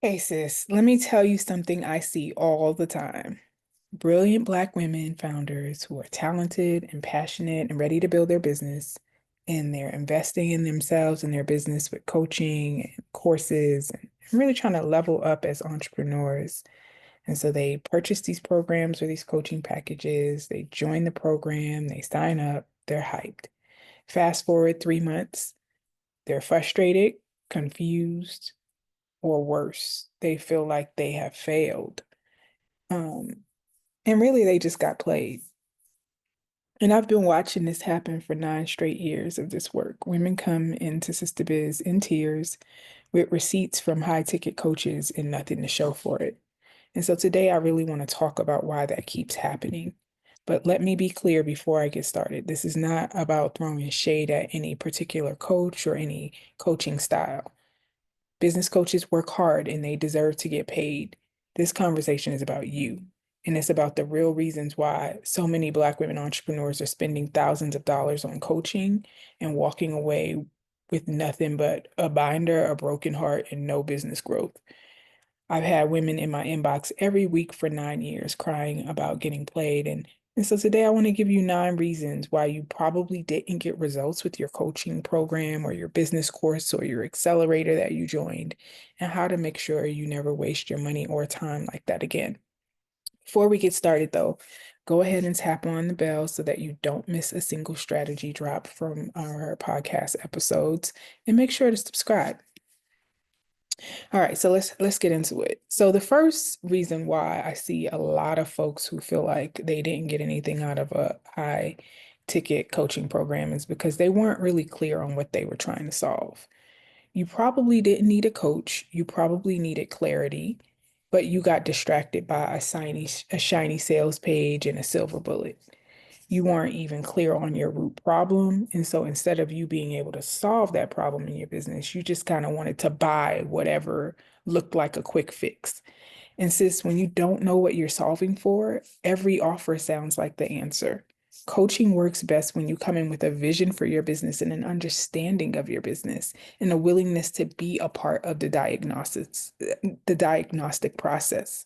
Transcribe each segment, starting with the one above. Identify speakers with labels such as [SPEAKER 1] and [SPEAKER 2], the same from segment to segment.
[SPEAKER 1] Hey sis, let me tell you something I see all the time. Brilliant Black women founders who are talented and passionate and ready to build their business, and they're investing in themselves and their business with coaching and courses and really trying to level up as entrepreneurs. And so they purchase these programs or these coaching packages, they join the program, they sign up, they're hyped. Fast forward 3 months, they're frustrated, confused, or worse, they feel like they have failed. Um, and really, they just got played. And I've been watching this happen for 9 straight years of this work. Women come into Sistahbiz in tears with receipts from high ticket coaches and nothing to show for it. And so today, I really want to talk about why that keeps happening. But let me be clear before I get started. This is not about throwing shade at any particular coach or any coaching style. Business coaches work hard and they deserve to get paid. This conversation is about you. And it's about the real reasons why so many Black women entrepreneurs are spending thousands of dollars on coaching and walking away with nothing but a binder, a broken heart, and no business growth. I've had women in my inbox every week for 9 years crying about getting played. And so today I want to give you 9 reasons why you probably didn't get results with your coaching program or your business course or your accelerator that you joined, and how to make sure you never waste your money or time like that again. Before we get started, though, go ahead and tap on the bell so that you don't miss a single strategy drop from our podcast episodes, and make sure to subscribe. All right, so let's get into it. So the first reason why I see a lot of folks who feel like they didn't get anything out of a high ticket coaching program is because they weren't really clear on what they were trying to solve. You probably didn't need a coach, you probably needed clarity, but you got distracted by a shiny sales page and a silver bullet. You weren't even clear on your root problem. And so instead of you being able to solve that problem in your business, you just kind of wanted to buy whatever looked like a quick fix. And sis, when you don't know what you're solving for, every offer sounds like the answer. Coaching works best when you come in with a vision for your business and an understanding of your business and a willingness to be a part of the diagnostic process.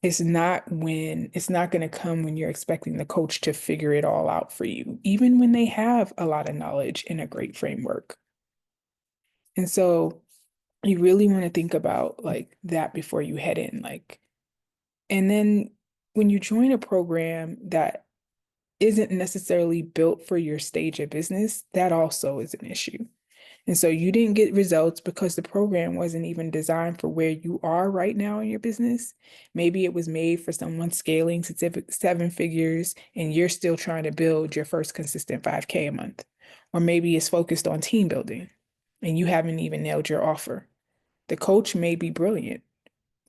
[SPEAKER 1] It's not going to come when you're expecting the coach to figure it all out for you, even when they have a lot of knowledge and a great framework. And so you really want to think about like that before you head in. And then when you join a program that isn't necessarily built for your stage of business, that also is an issue. And so you didn't get results because the program wasn't even designed for where you are right now in your business. Maybe it was made for someone scaling to 7 figures and you're still trying to build your first consistent 5K a month. Or maybe it's focused on team building and you haven't even nailed your offer. The coach may be brilliant,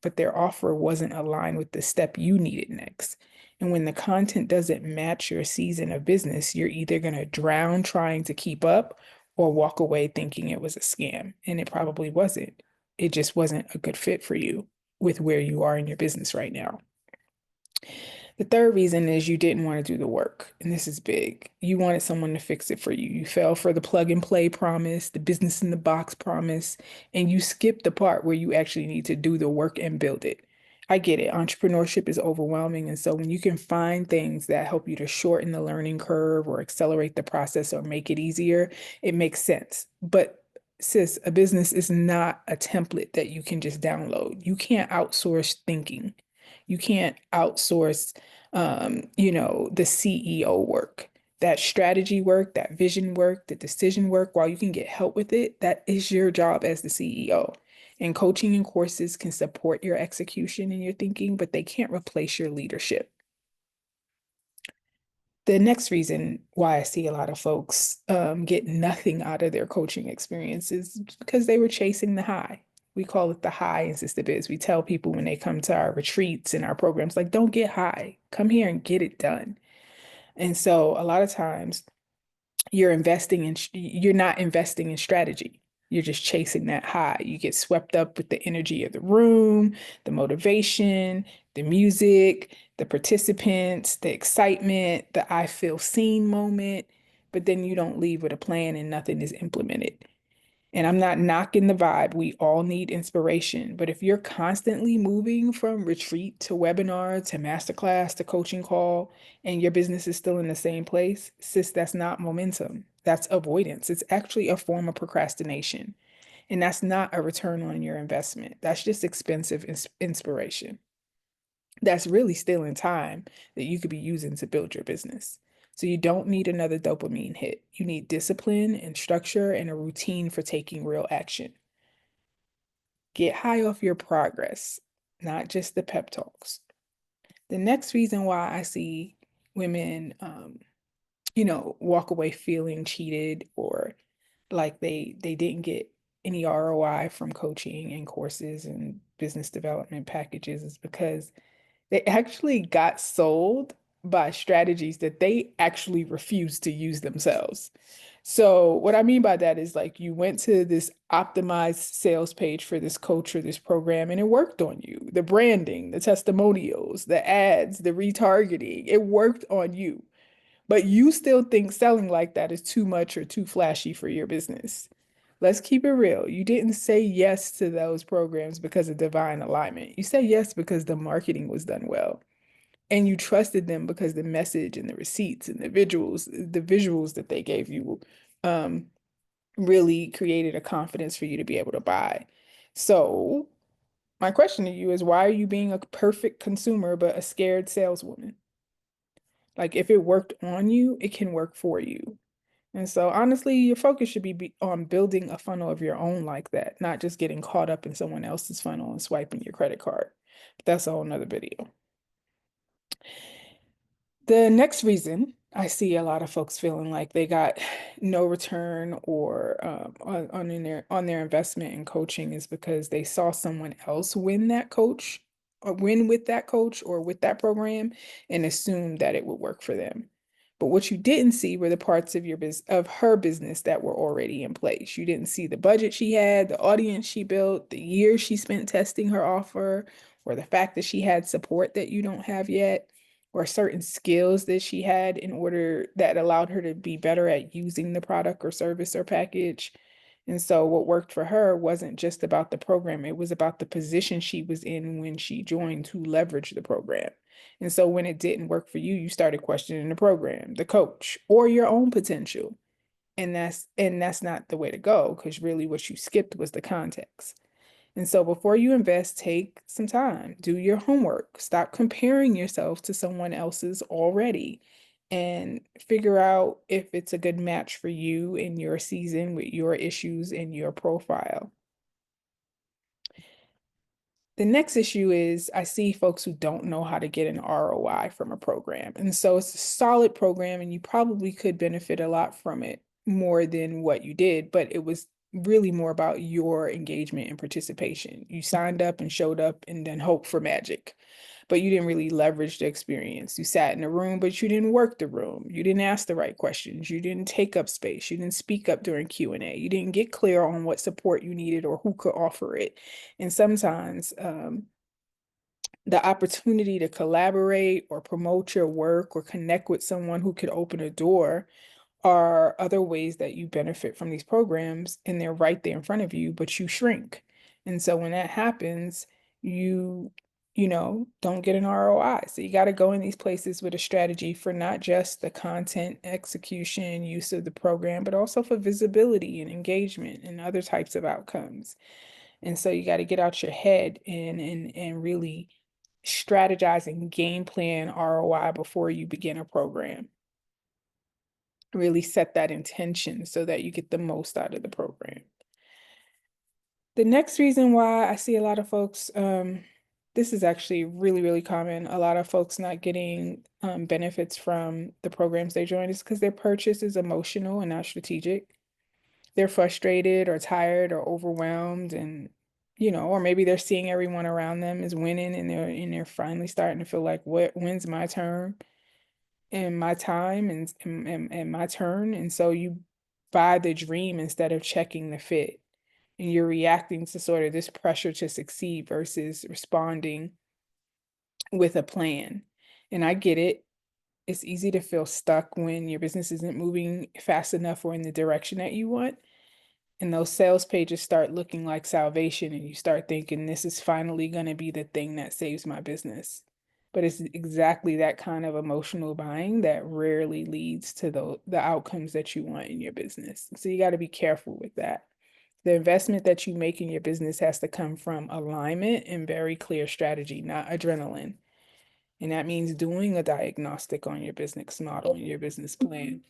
[SPEAKER 1] but their offer wasn't aligned with the step you needed next. And when the content doesn't match your season of business, you're either going to drown trying to keep up or walk away thinking it was a scam. And it probably wasn't. It just wasn't a good fit for you with where you are in your business right now. The third reason is you didn't want to do the work. And this is big. You wanted someone to fix it for you. You fell for the plug and play promise, the business in the box promise, and you skipped the part where you actually need to do the work and build it. I get it. Entrepreneurship is overwhelming. And so when you can find things that help you to shorten the learning curve or accelerate the process or make it easier, it makes sense. But sis, a business is not a template that you can just download. You can't outsource thinking. You can't outsource, the CEO work, that strategy work, that vision work, the decision work. While you can get help with it, that is your job as the CEO. And coaching and courses can support your execution and your thinking, but they can't replace your leadership. The next reason why I see a lot of folks get nothing out of their coaching experiences is because they were chasing the high. We call it the high in Sister Biz. We tell people when they come to our retreats and our programs, like, don't get high. Come here and get it done. And so a lot of times you're not investing in strategy. You're just chasing that high. You get swept up with the energy of the room, the motivation, the music, the participants, the excitement, the I feel seen moment, but then you don't leave with a plan and nothing is implemented. And I'm not knocking the vibe. We all need inspiration. But if you're constantly moving from retreat to webinar to masterclass to coaching call and your business is still in the same place, sis, that's not momentum. That's avoidance. It's actually a form of procrastination. And that's not a return on your investment. That's just expensive inspiration. That's really stealing time that you could be using to build your business. So you don't need another dopamine hit. You need discipline and structure and a routine for taking real action. Get high off your progress, not just the pep talks. The next reason why I see women, walk away feeling cheated or like they didn't get any ROI from coaching and courses and business development packages is because they actually got sold by strategies that they actually refused to use themselves. So, what I mean by that is like you went to this optimized sales page for this coach or this program and it worked on you. The branding, the testimonials, the ads, the retargeting, it worked on you. But you still think selling like that is too much or too flashy for your business. Let's keep it real. You didn't say yes to those programs because of divine alignment. You said yes because the marketing was done well. And you trusted them because the message and the receipts and the visuals that they gave you um, really created a confidence for you to be able to buy. So, my question to you is why are you being a perfect consumer but a scared saleswoman? Like, if it worked on you, it can work for you. And so, honestly, your focus should be on building a funnel of your own like that, not just getting caught up in someone else's funnel and swiping your credit card. But that's a whole nother video. The next reason I see a lot of folks feeling like they got no return or on their investment in coaching is because they saw someone else win that coach or win with that coach or with that program and assumed that it would work for them. But what you didn't see were the parts of her business that were already in place. You didn't see the budget she had, the audience she built, the years she spent testing her offer, or the fact that she had support that you don't have yet or certain skills that she had in order that allowed her to be better at using the product or service or package. And so what worked for her wasn't just about the program, it was about the position she was in when she joined to leverage the program. And so when it didn't work for you, you started questioning the program, the coach, or your own potential. And that's not the way to go because really what you skipped was the context. And so before you invest, take some time, do your homework, stop comparing yourself to someone else's already, and figure out if it's a good match for you in your season with your issues and your profile. The next issue is I see folks who don't know how to get an ROI from a program. And so it's a solid program and you probably could benefit a lot from it more than what you did, but it was really more about your engagement and participation. You signed up and showed up and then hoped for magic, but you didn't really leverage the experience. You sat in a room, but you didn't work the room. You didn't ask the right questions. You didn't take up space. You didn't speak up during Q&A. You didn't get clear on what support you needed or who could offer it. And sometimes the opportunity to collaborate or promote your work or connect with someone who could open a door are other ways that you benefit from these programs, and they're right there in front of you, but you shrink. And so when that happens, you don't get an ROI. So you got to go in these places with a strategy for not just the content execution, use of the program, but also for visibility and engagement and other types of outcomes. And so you got to get out your head and really strategize and game plan ROI before you begin a program. Really set that intention so that you get the most out of the program. The next reason why I see a lot of folks, this is actually really, really common. A lot of folks not getting benefits from the programs they join is because their purchase is emotional and not strategic. They're frustrated or tired or overwhelmed and or maybe they're seeing everyone around them is winning and they're finally starting to feel like when's my turn and my time and my turn. And so you buy the dream instead of checking the fit. And you're reacting to sort of this pressure to succeed versus responding with a plan. And I get it. It's easy to feel stuck when your business isn't moving fast enough or in the direction that you want. And those sales pages start looking like salvation, and you start thinking, this is finally going to be the thing that saves my business. But it's exactly that kind of emotional buying that rarely leads to the outcomes that you want in your business. So you got to be careful with that. The investment that you make in your business has to come from alignment and very clear strategy, not adrenaline. And that means doing a diagnostic on your business model and your business plan.